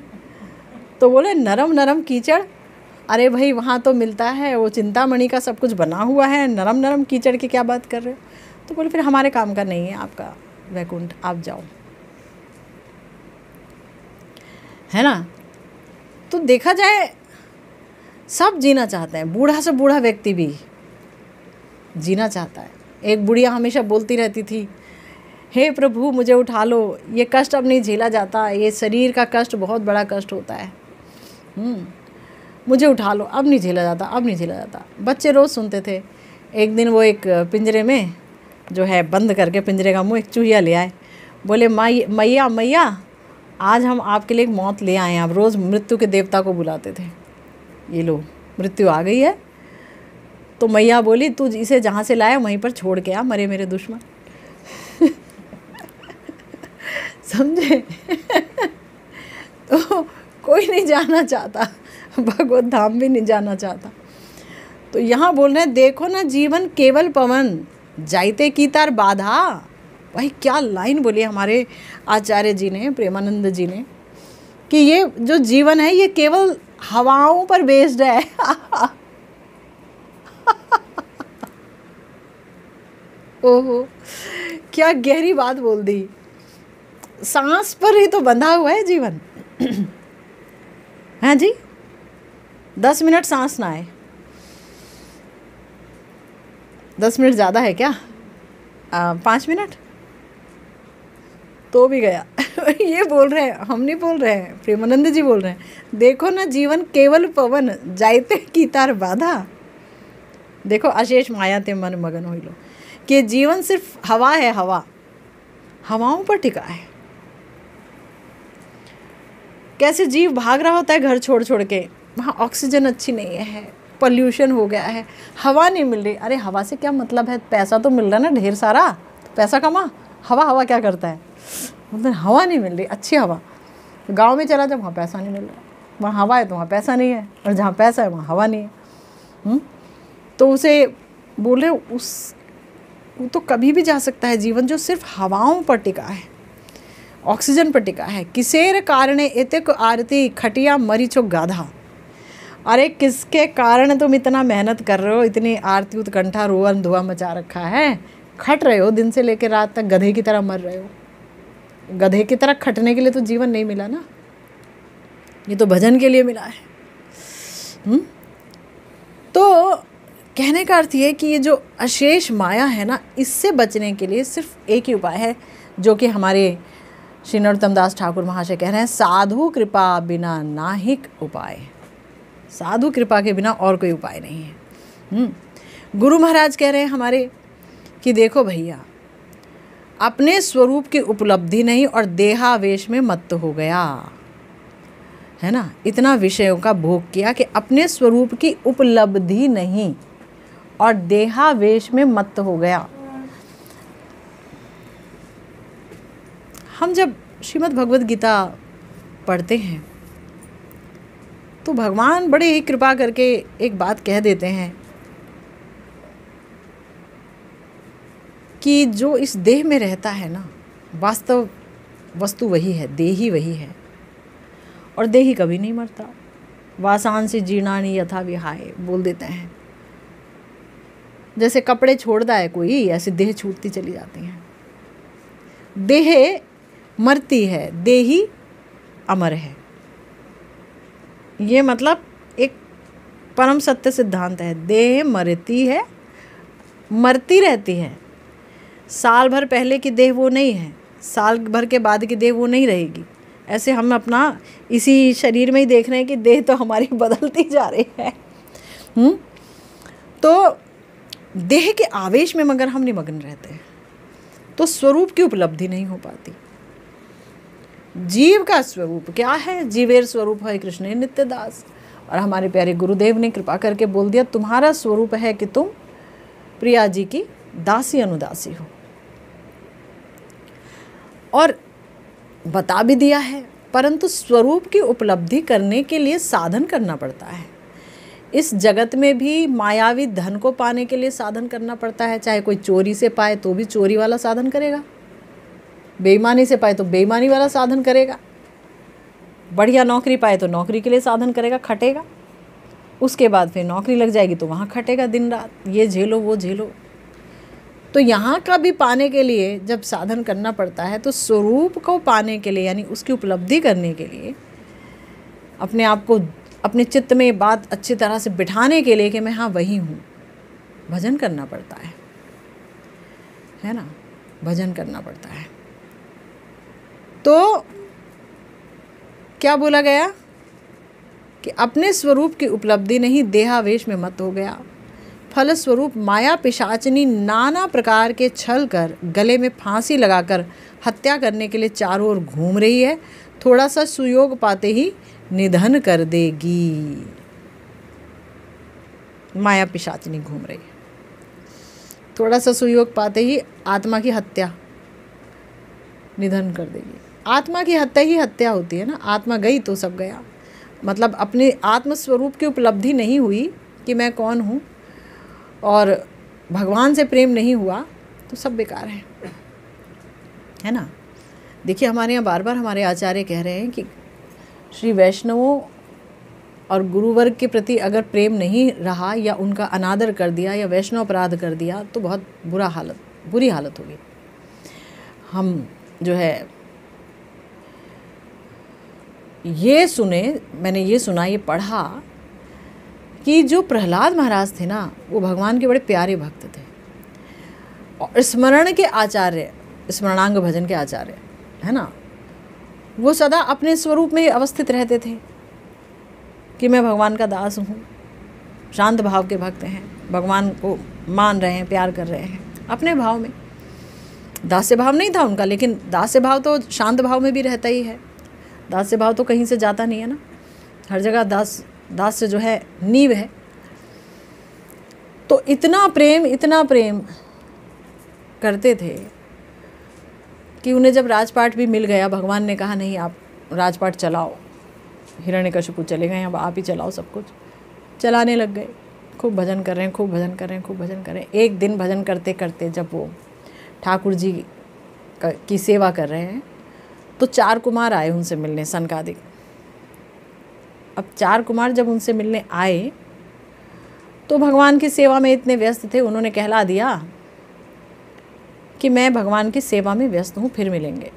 S1: तो बोले नरम कीचड़? अरे भाई वहाँ तो मिलता है वो चिंतामणि का सब कुछ बना हुआ है, नरम कीचड़ की क्या बात कर रहे हो? तो बोले फिर हमारे काम का नहीं है आपका वैकुंठ, आप जाओ, है ना? तो देखा जाए सब जीना चाहते हैं, बूढ़ा से बूढ़ा व्यक्ति भी जीना चाहता है। एक बुढ़िया हमेशा बोलती रहती थी, हे प्रभु मुझे उठा लो, ये कष्ट अब नहीं झेला जाता, ये शरीर का कष्ट बहुत बड़ा कष्ट होता है, मुझे उठा लो, अब नहीं झेला जाता, अब नहीं झेला जाता। बच्चे रोज़ सुनते थे। एक दिन वो एक पिंजरे में जो है बंद करके पिंजरे का मुँह एक चूहिया ले आए, बोले मैया आज हम आपके लिए एक मौत ले आए हैं। आप रोज़ मृत्यु के देवता को बुलाते थे, ये लो मृत्यु आ गई है। तो मैया बोली तू इसे जहाँ से लाया वहीं पर छोड़ के आ, मरे मेरे दुश्मन। समझे? तो कोई नहीं जाना चाहता, भगवत धाम भी नहीं जाना चाहता। तो यहाँ बोल रहे हैं देखो ना जीवन केवल पवन, जाइते की तार बाधा। भाई क्या लाइन बोली हमारे आचार्य जी ने, प्रेमानंद जी ने, कि ये जो जीवन है ये केवल हवाओं पर बेस्ड है। ओहो क्या गहरी बात बोल दी। सांस पर ही तो बंधा हुआ है जीवन। हाँ जी, 10 मिनट सांस ना आए, 10 मिनट ज़्यादा है क्या? 5 मिनट तो भी गया। ये बोल रहे हैं, हम नहीं बोल रहे हैं, प्रेमानंद जी बोल रहे हैं। देखो ना जीवन केवल पवन, जाइते की तार बाधा। देखो अशेष माया ते मन मगन हो लो, कि जीवन सिर्फ हवा है, हवाओं पर टिका है। कैसे जीव भाग रहा होता है घर छोड़ छोड़ के, वहाँ ऑक्सीजन अच्छी नहीं है, पॉल्यूशन हो गया है, हवा नहीं मिल रही। अरे हवा से क्या मतलब है? पैसा तो मिल रहा है ना ढेर सारा, तो पैसा कमा। हवा क्या करता है? मतलब हवा नहीं मिल रही अच्छी हवा। गांव में चला जाओ वहाँ पैसा नहीं मिल रहा, वहाँ हवा है तो वहाँ पैसा नहीं है, और जहाँ पैसा है वहाँ हवा नहीं है। तो उसे बोल रहे वो तो कभी भी जा सकता है जीवन जो सिर्फ हवाओं पर टिका है, ऑक्सीजन पर टिका है। किसेर कारणे एतेक आरती खटिया मरीचो गाधा। अरे किसके कारण तुम इतना मेहनत कर रहे हो, इतनी आरती उत्कंठा रोवन धुआं मचा रखा है, खट रहे हो दिन से लेकर रात तक, गधे की तरह मर रहे हो। गधे की तरह खटने के लिए तो जीवन नहीं मिला ना, ये तो भजन के लिए मिला है। तो कहने का अर्थ ये कि ये जो अशेष माया है ना, इससे बचने के लिए सिर्फ एक ही उपाय है, जो कि हमारे श्री नरोत्तम दास ठाकुर महाशय कह रहे हैं, साधु कृपा बिना नाहिक उपाय। साधु कृपा के बिना और कोई उपाय नहीं है। गुरु महाराज कह रहे हैं हमारे कि देखो भैया, अपने स्वरूप की उपलब्धि नहीं और देहावेश में मत्त हो गया, है ना। इतना विषयों का भोग किया कि अपने स्वरूप की उपलब्धि नहीं और देहावेश में मत्त हो गया। हम जब श्रीमद् भगवद गीता पढ़ते हैं तो भगवान बड़े ही कृपा करके एक बात कह देते हैं कि जो इस देह में रहता है ना, वास्तव वस्तु वही है, देही वही है, और देही कभी नहीं मरता। वासांसि जीर्णानि यथा विहाय बोल देते हैं। जैसे कपड़े छोड़ता है कोई, ऐसे देह छूटती चली जाती हैं। देह मरती है, देही अमर है। ये मतलब एक परम सत्य सिद्धांत है। देह मरती है, मरती रहती है। साल भर पहले की देह वो नहीं है, साल भर के बाद की देह वो नहीं रहेगी। ऐसे हम अपना इसी शरीर में ही देख रहे हैं कि देह तो हमारी बदलती जा रही है। तो देह के आवेश में मगर हम निमग्न रहते हैं तो स्वरूप की उपलब्धि नहीं हो पाती। जीव का स्वरूप क्या है? जीवेर स्वरूप है कृष्ण नित्य दास। और हमारे प्यारे गुरुदेव ने कृपा करके बोल दिया, तुम्हारा स्वरूप है कि तुम प्रिया जी की दासी अनुदासी हो। और बता भी दिया है, परंतु स्वरूप की उपलब्धि करने के लिए साधन करना पड़ता है। इस जगत में भी मायावी धन को पाने के लिए साधन करना पड़ता है। चाहे कोई चोरी से पाए तो भी चोरी वाला साधन करेगा, बेईमानी से पाए तो बेईमानी वाला साधन करेगा, बढ़िया नौकरी पाए तो नौकरी के लिए साधन करेगा, खटेगा। उसके बाद फिर नौकरी लग जाएगी तो वहाँ खटेगा दिन रात, ये झेलो वो झेलो। तो यहाँ का भी पाने के लिए जब साधन करना पड़ता है तो स्वरूप को पाने के लिए, यानी उसकी उपलब्धि करने के लिए, अपने आप को अपने चित्त में बात अच्छी तरह से बिठाने के लिए कि मैं हाँ वही हूँ, भजन करना पड़ता है ना, भजन करना पड़ता है। तो क्या बोला गया कि अपने स्वरूप की उपलब्धि नहीं, देहावेश में मत हो गया। फलस्वरूप माया पिशाचनी नाना प्रकार के छल कर गले में फांसी लगाकर हत्या करने के लिए चारों ओर घूम रही है। थोड़ा सा सुयोग पाते ही निधन कर देगी। माया पिशाचनी घूम रही है, थोड़ा सा सुयोग पाते ही आत्मा की हत्या, निधन कर देगी। आत्मा की हत्या ही हत्या होती है ना, आत्मा गई तो सब गया। मतलब अपने आत्मस्वरूप की उपलब्धि नहीं हुई कि मैं कौन हूँ, और भगवान से प्रेम नहीं हुआ तो सब बेकार है ना। देखिए हमारे यहाँ बार बार हमारे आचार्य कह रहे हैं कि श्री वैष्णवों और गुरुवर्ग के प्रति अगर प्रेम नहीं रहा या उनका अनादर कर दिया या वैष्णव अपराध कर दिया तो बहुत बुरी हालत होगी। हम जो है ये सुने, मैंने ये सुना, ये पढ़ा कि जो प्रहलाद महाराज थे ना, वो भगवान के बड़े प्यारे भक्त थे और स्मरण के आचार्य, स्मरणांग भजन के आचार्य है ना। वो सदा अपने स्वरूप में ही अवस्थित रहते थे कि मैं भगवान का दास हूँ, शांत भाव के भक्त हैं, भगवान को मान रहे हैं, प्यार कर रहे हैं अपने भाव में। दास्य भाव नहीं था उनका, लेकिन दास्य भाव तो शांत भाव में भी रहता ही है। दास्य भाव तो कहीं से जाता नहीं है ना, हर जगह दास्य जो है नींव है। तो इतना प्रेम करते थे कि उन्हें जब राजपाट भी मिल गया, भगवान ने कहा नहीं आप राजपाट चलाओ, हिरण्यकशिपु चले गए, अब आप ही चलाओ सब कुछ। चलाने लग गए, खूब भजन कर रहे हैं, खूब भजन कर रहे हैं, खूब भजन कर रहे हैं। एक दिन भजन करते करते जब वो ठाकुर जी की सेवा कर रहे हैं तो 4 कुमार आए उनसे मिलने, सनकादिक। अब 4 कुमार जब उनसे मिलने आए तो भगवान की सेवा में इतने व्यस्त थे, उन्होंने कहला दिया कि मैं भगवान की सेवा में व्यस्त हूँ, फिर मिलेंगे।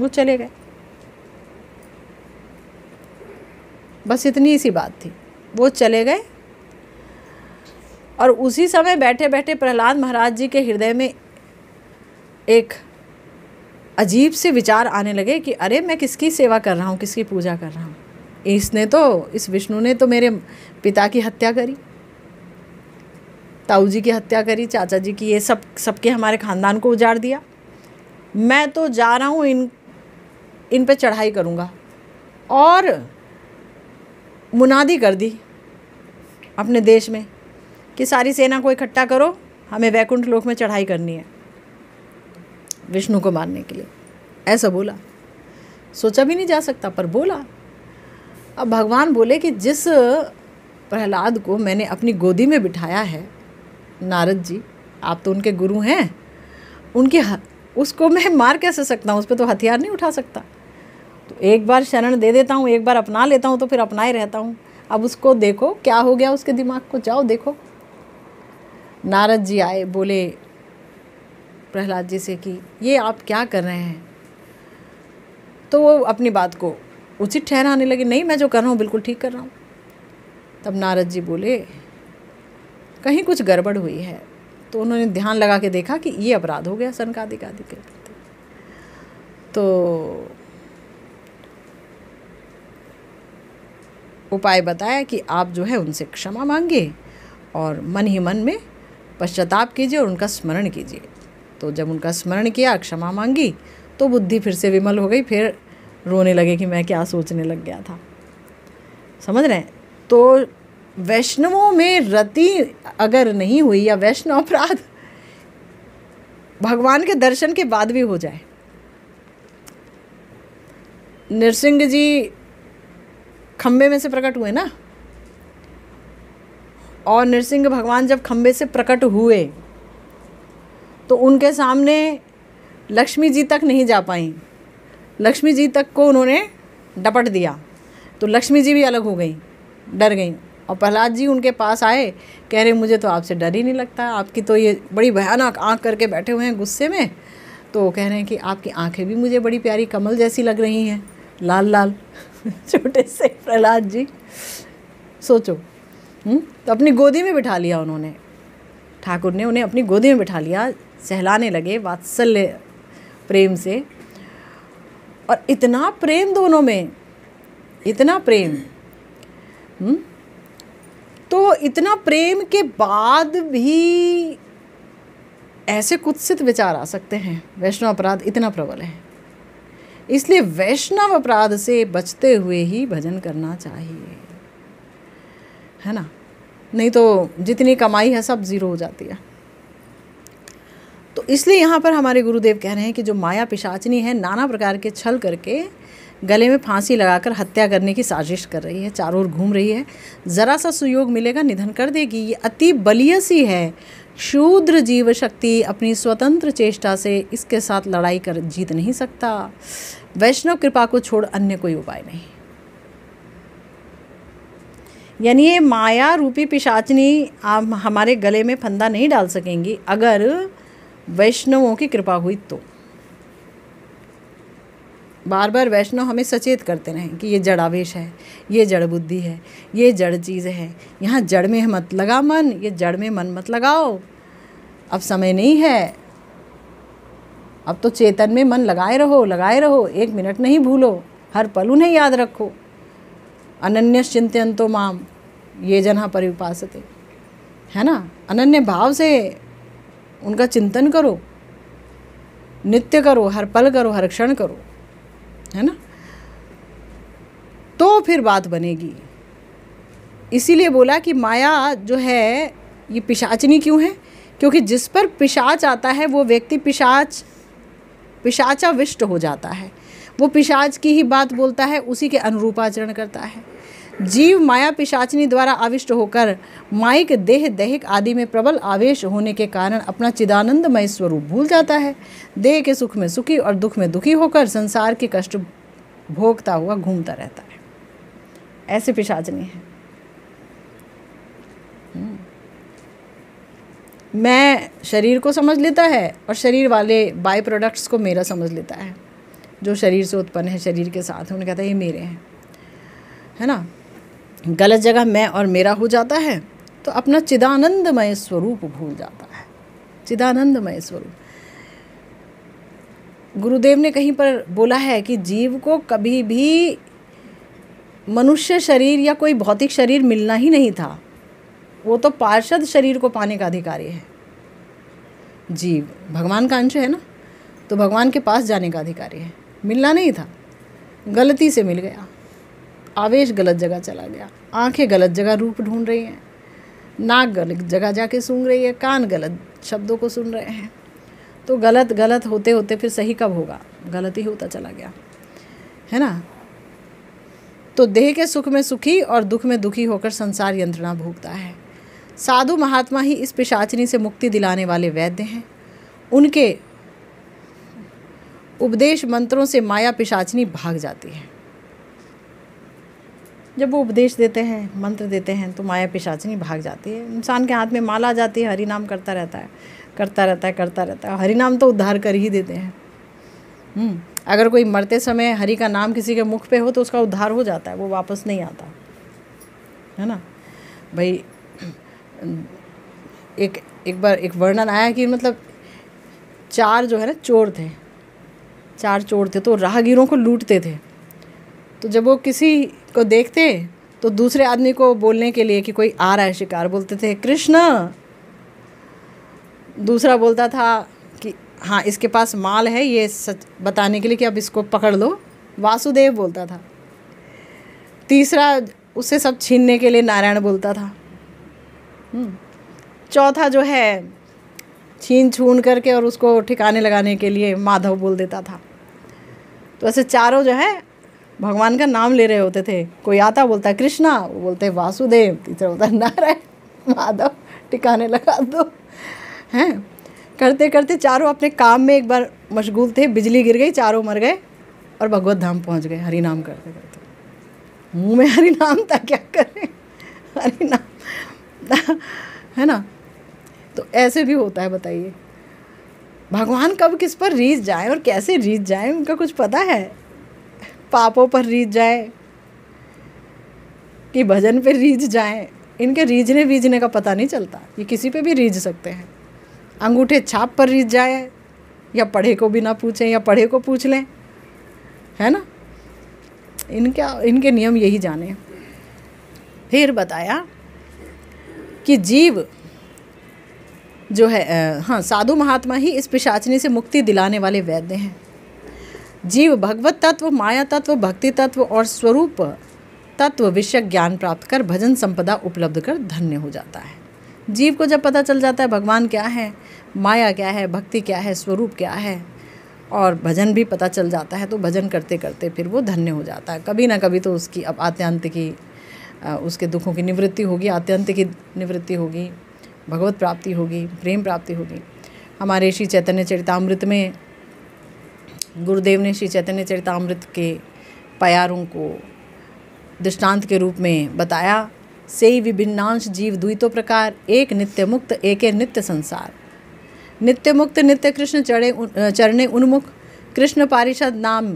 S1: वो चले गए, बस इतनी सी बात थी, वो चले गए। और उसी समय बैठे बैठे प्रहलाद महाराज जी के हृदय में एक अजीब से विचार आने लगे कि अरे मैं किसकी सेवा कर रहा हूँ, किसकी पूजा कर रहा हूँ। इस विष्णु ने तो मेरे पिता की हत्या करी, ताऊ जी की हत्या करी, चाचा जी की, ये सबके हमारे खानदान को उजाड़ दिया। मैं तो जा रहा हूँ इन पे चढ़ाई करूँगा। और मुनादी कर दी अपने देश में कि सारी सेना को इकट्ठा करो, हमें वैकुंठ लोक में चढ़ाई करनी है विष्णु को मारने के लिए। ऐसा बोला, सोचा भी नहीं जा सकता पर बोला। अब भगवान बोले कि जिस प्रहलाद को मैंने अपनी गोदी में बिठाया है, नारद जी आप तो उनके गुरु हैं, उसको मैं मार कैसे सकता हूँ, उस पर तो हथियार नहीं उठा सकता। तो एक बार शरण दे देता हूँ, एक बार अपना लेता हूँ तो फिर अपना ही रहता हूँ। अब उसको देखो क्या हो गया उसके दिमाग को, जाओ देखो। नारद जी आए, बोले प्रहलाद जी से कि ये आप क्या कर रहे हैं। तो वो अपनी बात को उचित ठहराने लगे, नहीं मैं जो कर रहा हूँ बिल्कुल ठीक कर रहा हूँ। तब नारद जी बोले कहीं कुछ गड़बड़ हुई है। तो उन्होंने ध्यान लगा के देखा कि ये अपराध हो गया सनकादिक आदि के प्रति। तो उपाय बताया कि आप जो है उनसे क्षमा मांगिए और मन ही मन में पश्चाताप कीजिए और उनका स्मरण कीजिए। तो जब उनका स्मरण किया, क्षमा मांगी, तो बुद्धि फिर से विमल हो गई। फिर रोने लगे कि मैं क्या सोचने लग गया था। समझ रहे हैं? तो वैष्णवों में रति अगर नहीं हुई या वैष्णव अपराध भगवान के दर्शन के बाद भी हो जाए। नृसिंह जी खम्बे में से प्रकट हुए ना, और नृसिंह भगवान जब खम्बे से प्रकट हुए तो उनके सामने लक्ष्मी जी तक नहीं जा पाई। लक्ष्मी जी तक को उन्होंने डपट दिया, तो लक्ष्मी जी भी अलग हो गई, डर गई। और प्रहलाद जी उनके पास आए, कह रहे मुझे तो आपसे डर ही नहीं लगता, आपकी तो ये बड़ी भयानक आँख करके बैठे हुए हैं गुस्से में। तो कह रहे हैं कि आपकी आँखें भी मुझे बड़ी प्यारी कमल जैसी लग रही हैं, लाल लाल। छोटे से प्रहलाद जी, सोचो। तो अपनी गोदी में बिठा लिया उन्होंने, ठाकुर ने उन्हें अपनी गोदी में बिठा लिया, सहलाने लगे वात्सल्य प्रेम से। और इतना प्रेम दोनों में, इतना प्रेम। तो इतना प्रेम के बाद भी ऐसे कुत्सित विचार आ सकते हैं। वैष्णव अपराध इतना प्रबल है, इसलिए वैष्णव अपराध से बचते हुए ही भजन करना चाहिए, है ना। नहीं तो जितनी कमाई है सब जीरो हो जाती है। तो इसलिए यहाँ पर हमारे गुरुदेव कह रहे हैं कि जो माया पिशाचनी है, नाना प्रकार के छल करके गले में फांसी लगाकर हत्या करने की साजिश कर रही है, चारों ओर घूम रही है। ज़रा सा सुयोग मिलेगा निधन कर देगी। ये अति बलीय सी है। शूद्र जीव शक्ति अपनी स्वतंत्र चेष्टा से इसके साथ लड़ाई कर जीत नहीं सकता। वैष्णव कृपा को छोड़ अन्य कोई उपाय नहीं। यानी ये माया रूपी पिशाचनी आप हमारे गले में फंदा नहीं डाल सकेंगी अगर वैष्णवों की कृपा हुई तो। बार बार वैष्णव हमें सचेत करते रहें कि ये जड़ आवेश है, ये जड़ बुद्धि है, ये जड़ चीज़ है, यहाँ जड़ में मत लगा मन, ये जड़ में मन मत लगाओ, अब समय नहीं है, अब तो चेतन में मन लगाए रहो, एक मिनट नहीं भूलो, हर पल उन्हें याद रखो। अनन्य चिंतयन्तो माम ये जना परिउपासते, है ना। अनन्य भाव से उनका चिंतन करो, नित्य करो, हर पल करो, हर क्षण करो, है ना, तो फिर बात बनेगी। इसीलिए बोला कि माया जो है ये पिशाचनी क्यों है, क्योंकि जिस पर पिशाच आता है वो व्यक्ति पिशाचाविष्ट हो जाता है। वो पिशाच की ही बात बोलता है, उसी के अनुरूप आचरण करता है। जीव माया पिशाचनी द्वारा आविष्ट होकर माइक देह दैहिक आदि में प्रबल आवेश होने के कारण अपना चिदानंदमय स्वरूप भूल जाता है। देह के सुख में सुखी और दुख में दुखी होकर संसार के कष्ट भोगता हुआ घूमता रहता है। ऐसे पिशाचनी है। मैं शरीर को समझ लेता है और शरीर वाले बाय प्रोडक्ट्स को मेरा समझ लेता है। जो शरीर से उत्पन्न है, शरीर के साथ उन्हें कहता है ये मेरे हैं, है ना। गलत जगह मैं और मेरा हो जाता है तो अपना चिदानंदमय स्वरूप भूल जाता है। चिदानंदमय स्वरूप। गुरुदेव ने कहीं पर बोला है कि जीव को कभी भी मनुष्य शरीर या कोई भौतिक शरीर मिलना ही नहीं था, वो तो पार्षद शरीर को पाने का अधिकारी है। जीव भगवान का अंश है ना, तो भगवान के पास जाने का अधिकारी है। मिलना नहीं था, गलती से मिल गया, आवेश गलत जगह चला गया, आंखें गलत जगह रूप ढूंढ रही हैं, नाक गलत जगह जाके सूंघ रही है, कान गलत शब्दों को सुन रहे हैं। तो गलत गलत होते होते फिर सही कब होगा, गलत ही होता चला गया, है ना। तो देह के सुख में सुखी और दुख में दुखी होकर संसार यंत्रणा भोगता है। साधु महात्मा ही इस पिशाचनी से मुक्ति दिलाने वाले वैद्य हैं। उनके उपदेश मंत्रों से माया पिशाचनी भाग जाती है। जब वो उपदेश देते हैं, मंत्र देते हैं, तो माया पिशाचिनी भाग जाती है। इंसान के हाथ में माला आ जाती है, हरि नाम करता रहता है, करता रहता है, करता रहता है। हरि नाम तो उद्धार कर ही देते हैं। अगर कोई मरते समय हरि का नाम किसी के मुख पे हो तो उसका उद्धार हो जाता है, वो वापस नहीं आता, है ना भाई। एक बार एक वर्णन आया कि मतलब 4 जो है ना चोर थे, 4 चोर थे, तो राहगीरों को लूटते थे। तो जब वो किसी को देखते तो दूसरे आदमी को बोलने के लिए कि कोई आ रहा है शिकार, बोलते थे कृष्ण। दूसरा बोलता था कि हाँ इसके पास माल है, ये सच बताने के लिए कि अब इसको पकड़ लो, वासुदेव बोलता था। तीसरा उससे सब छीनने के लिए नारायण बोलता था। चौथा जो है छीन छून करके और उसको ठिकाने लगाने के लिए माधव बोल देता था। तो ऐसे चारों जो है भगवान का नाम ले रहे होते थे। कोई आता बोलता कृष्णा, वो बोलते वासुदेव, तीसरा बोलता नारायण, माधव, ठिकाने लगा दो। हैं करते करते चारों अपने काम में एक बार मशगूल थे, बिजली गिर गई, चारों मर गए और भगवत धाम पहुंच गए हरि नाम करते करते। मुंह में हरि नाम था, क्या करें, हरि नाम है ना। तो ऐसे भी होता है, बताइए भगवान कब किस पर रीझ जाए और कैसे रीझ जाए, उनका कुछ पता है। पापों पर रीझ जाए कि भजन पे रीझ जाए, इनके रीझने बीझने का पता नहीं चलता। ये किसी पे भी रीझ सकते हैं। अंगूठे छाप पर रीझ जाए, या पढ़े को भी ना पूछें या पढ़े को पूछ लें, है ना। इनके नियम यही जाने। फिर बताया कि जीव जो है, हाँ साधु महात्मा ही इस पिशाचिनी से मुक्ति दिलाने वाले वैद्य हैं। जीव भगवत तत्व, माया तत्व, भक्ति तत्व और स्वरूप तत्व विषय ज्ञान प्राप्त कर भजन संपदा उपलब्ध कर धन्य हो जाता है। जीव को जब पता चल जाता है भगवान क्या है, माया क्या है, भक्ति क्या है, स्वरूप क्या है, और भजन भी पता चल जाता है, तो भजन करते करते फिर वो धन्य हो जाता है। कभी ना कभी तो उसकी अब आत्यांतिकी, उसके दुखों की निवृत्ति होगी, आत्यांतिकी निवृत्ति होगी, भगवत प्राप्ति होगी, प्रेम प्राप्ति होगी। हमारे श्री चैतन्य चरितामृत में गुरुदेव ने श्री चैतन्य चरितामृत के प्यारों को दृष्टांत के रूप में बताया। सेई विभिन्नांश जीव द्वितो प्रकार, एक नित्य मुक्त एक नित्य संसार। नित्य मुक्त नित्य कृष्ण चरणे उन्मुख, कृष्ण पारिषद नाम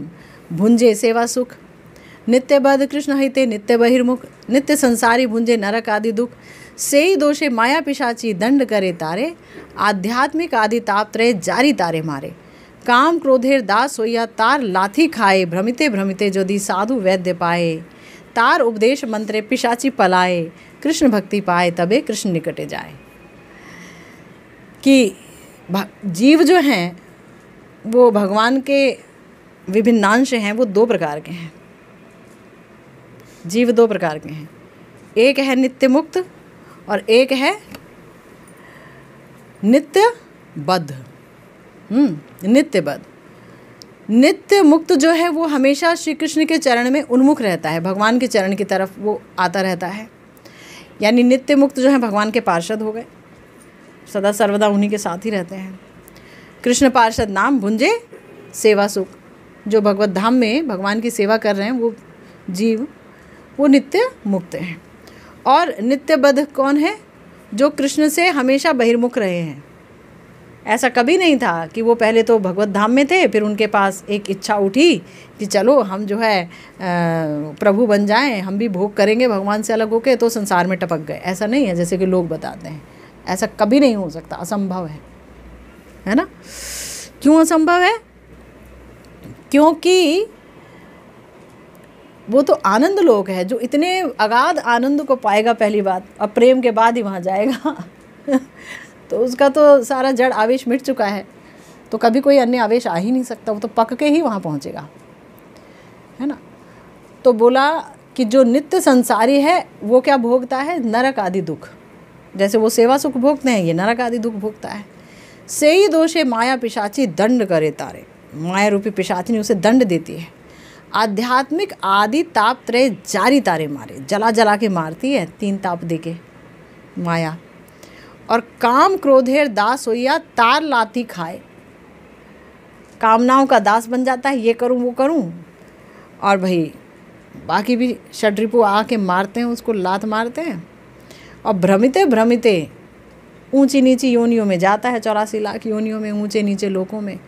S1: भुंजे सेवा सुख। नित्य बद्ध कृष्ण हिते नित्य बहिर्मुख, नित्य संसारी भुंजे नरक आदि दुख। सेई दोषे माया पिशाची दंड करे तारे, आध्यात्मिक आदि ताप त्रय जारी तारे मारे। काम क्रोधेर दास होइया तार लाथी खाए, भ्रमिते भ्रमिते यदि साधु वैद्य पाए। तार उपदेश मंत्रे पिशाची पलाए, कृष्ण भक्ति पाए तबे कृष्ण निकटे जाए। कि जीव जो हैं वो भगवान के विभिन्नांश हैं, वो 2 प्रकार के हैं। जीव 2 प्रकार के हैं, एक है नित्य मुक्त और एक है नित्य बद्ध। नित्य बद्ध, नित्य मुक्त जो है वो हमेशा श्री कृष्ण के चरण में उन्मुख रहता है, भगवान के चरण की तरफ वो आता रहता है। यानी नित्य मुक्त जो है भगवान के पार्षद हो गए, सदा सर्वदा उन्हीं के साथ ही रहते हैं। कृष्ण पार्षद नाम भुंजे सेवा सुख, जो भगवत धाम में भगवान की सेवा कर रहे हैं वो जीव, वो नित्य मुक्त हैं। और नित्य बद्ध कौन है? जो कृष्ण से हमेशा बहिर्मुख रहे हैं। ऐसा कभी नहीं था कि वो पहले तो भगवत धाम में थे, फिर उनके पास एक इच्छा उठी कि चलो हम जो है प्रभु बन जाएं, हम भी भोग करेंगे भगवान से अलग होके, तो संसार में टपक गए। ऐसा नहीं है जैसे कि लोग बताते हैं, ऐसा कभी नहीं हो सकता, असंभव है ना। क्यों असंभव है? क्योंकि वो तो आनंद लोक है, जो इतने अगाध आनंद को पाएगा पहली बात, अब प्रेम के बाद ही वहाँ जाएगा तो उसका तो सारा जड़ आवेश मिट चुका है, तो कभी कोई अन्य आवेश आ ही नहीं सकता, वो तो पक के ही वहाँ पहुँचेगा, है ना। तो बोला कि जो नित्य संसारी है वो क्या भोगता है? नरक आदि दुख। जैसे वो सेवा सुख भोगते हैं, ये नरक आदि दुख भोगता है। सेई दोषे माया पिशाची दंड करे तारे, माया रूपी पिशाचिनी उसे दंड देती है। आध्यात्मिक आदि ताप त्रय जारी तारे मारे, जला जला के मारती है 3 ताप दे के माया। और काम क्रोधेर दास होइया तार लाती खाए, कामनाओं का दास बन जाता है, ये करूं वो करूं, और भाई बाकी भी षड्रिपु आके मारते हैं, उसको लात मारते हैं, और भ्रमिते भ्रमिते ऊंची नीची योनियों में जाता है, 84 लाख योनियों में, ऊंचे नीचे लोकों में।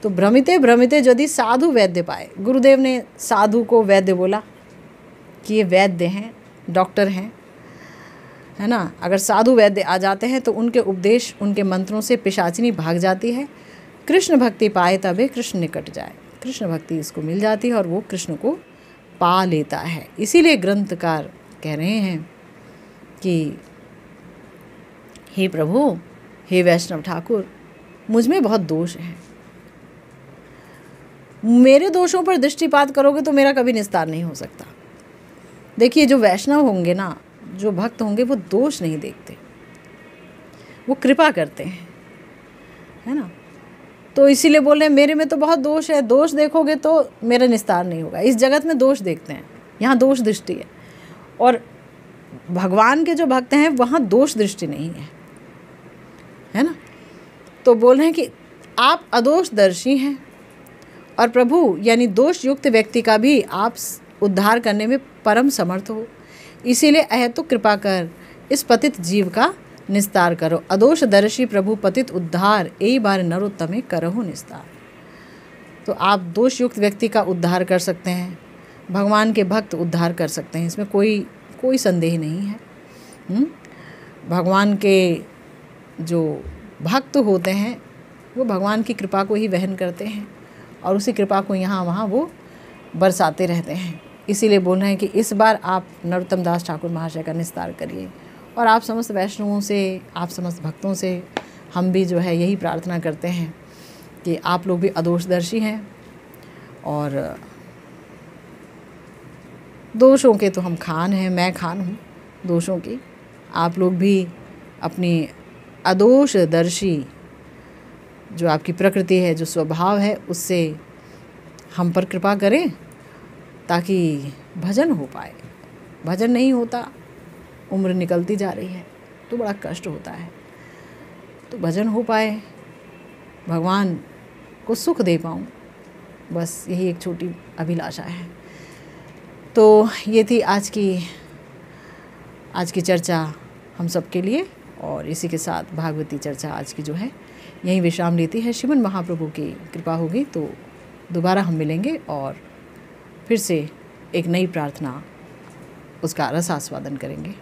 S1: तो भ्रमिते भ्रमिते यदि साधु वैद्य पाए, गुरुदेव ने साधु को वैद्य बोला कि ये वैद्य हैं, डॉक्टर हैं, है ना। अगर साधु वैद्य आ जाते हैं तो उनके उपदेश, उनके मंत्रों से पिशाचिनी भाग जाती है। कृष्ण भक्ति पाए तबे कृष्ण निकट जाए, कृष्ण भक्ति इसको मिल जाती है और वो कृष्ण को पा लेता है। इसीलिए ग्रंथकार कह रहे हैं कि हे प्रभु, हे वैष्णव ठाकुर, मुझ में बहुत दोष हैं, मेरे दोषों पर दृष्टिपात करोगे तो मेरा कभी निस्तार नहीं हो सकता। देखिए, जो वैष्णव होंगे ना, जो भक्त होंगे, वो दोष नहीं देखते, वो कृपा करते हैं, है ना। तो इसीलिए बोल रहे हैं मेरे में तो बहुत दोष है, दोष देखोगे तो मेरा निस्तार नहीं होगा। इस जगत में दोष देखते हैं, यहाँ दोष दृष्टि है, और भगवान के जो भक्त हैं वहाँ दोष दृष्टि नहीं है ना। तो बोल रहे हैं कि आप अदोषदर्शी हैं, और प्रभु यानी दोष युक्त व्यक्ति का भी आप उद्धार करने में परम समर्थ हो। इसीलिए अहेतु कृपा कर इस पतित जीव का निस्तार करो। अदोषदर्शी प्रभु पतित उद्धार, एक बार नरोत्तमे करहु निस्तार। तो आप दोष युक्त व्यक्ति का उद्धार कर सकते हैं, भगवान के भक्त उद्धार कर सकते हैं, इसमें कोई संदेह नहीं है। भगवान के जो भक्त होते हैं वो भगवान की कृपा को ही वहन करते हैं, और उसी कृपा को यहाँ वहाँ वो बरसाते रहते हैं। इसीलिए बोल रहे हैं कि इस बार आप नरोत्तम दास ठाकुर महाशय का निस्तार करिए। और आप समस्त वैष्णवों से, आप समस्त भक्तों से हम भी जो है यही प्रार्थना करते हैं कि आप लोग भी अदोषदर्शी हैं, और दोषों के तो हम खान हैं, मैं खान हूँ दोषों की। आप लोग भी अपनी अदोषदर्शी जो आपकी प्रकृति है, जो स्वभाव है, उससे हम पर कृपा करें ताकि भजन हो पाए। भजन नहीं होता, उम्र निकलती जा रही है तो बड़ा कष्ट होता है, तो भजन हो पाए, भगवान को सुख दे पाऊँ, बस यही एक छोटी अभिलाषा है। तो ये थी आज की चर्चा हम सब के लिए, और इसी के साथ भागवती चर्चा आज की जो है यहीं विश्राम लेती है। श्रीमन महाप्रभु की कृपा होगी तो दोबारा हम मिलेंगे और फिर से एक नई प्रार्थना, उसका रस आस्वादन करेंगे।